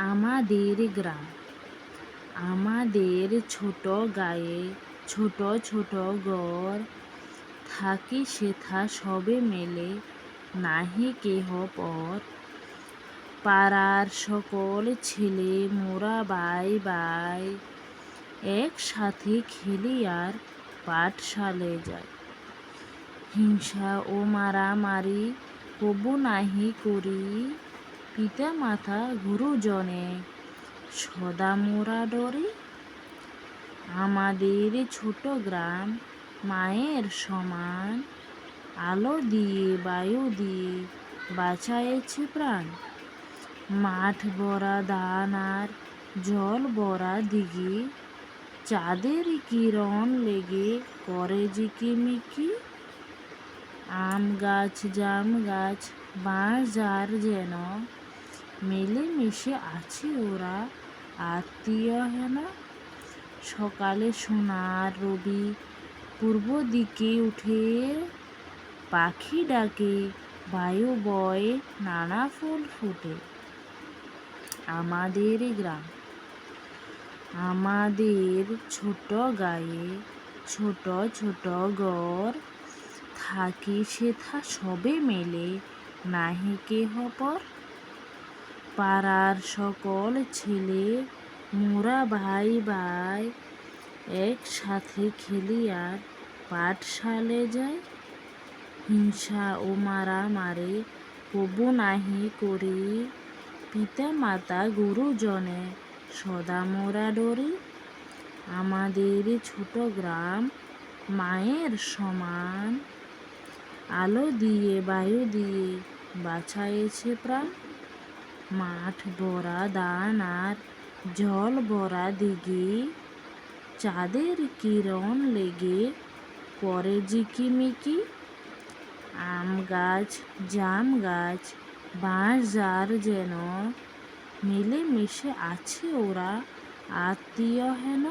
আমাদের গ্রাম। আমাদের ছোট গায়ে ছোট ছোট ঘর, থাকি সেথা সবে মেলে নাহি কেহ পর। পাড়ার সকল ছেলে মোরা বাই বাই, একসাথে খেলি আর পাঠশালে যাই। হিংসা ও মারামারি কবু নাহি করি, পিতা মাতা গুরুজনে সদা মোরা ডরি। আমাদের ছোট গ্রাম মায়ের সমান, আলো দিয়ে বায়ু দিয়ে বাঁচায়েছে প্রাণ। মাঠ ভরা ধান আর জল ভরা দিঘি, চাঁদের কিরণ লেগে করে ঝিকিমিকি। আম গাছ জাম গাছ বাঁশ ঝাড় যেন, মিলেমিশে আছে ওরা আত্মীয় হেন। সকালে সোনার রবি পূর্ব দিকে উঠে, পাখি ডাকে বায়ু বয় নানা ফুল ফুটে। আমাদের গ্রাম। আমাদের ছোট গায়ে ছোট ছোট ঘর, থাকি সেথা সবে মেলে নাহি কেহ পর। পাড়ার সকল ছেলে মোরা ভাই ভাই, একসাথে খেলি আর পাঠশালে যাই। হিংসা ও মারামারি কবু নাহি করি, পিতা মাতা গুরুজনে সদা মোরা ডরি। আমাদের ছোট গ্রাম মায়ের সমান, আলো দিয়ে বায়ু দিয়ে বাঁচায়েছে প্রাণ। মাঠ ভরা ধান আর জল ভরা দিঘি, চাঁদের কিরণ লেগে করে ঝিকিমিকি। আম গাছ জাম গাছ বাঁশ ঝাড় যেন, মিলেমিশে আছে ওরা আত্মীয় হেন।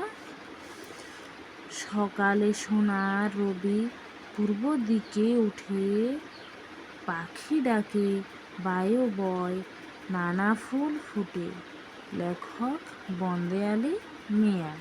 সকালে সোনার রবি পূর্ব দিকে উঠে, পাখি ডাকে বায়ু বয় নানা ফুল ফুটে। লেখক বন্দে আলী মিয়া।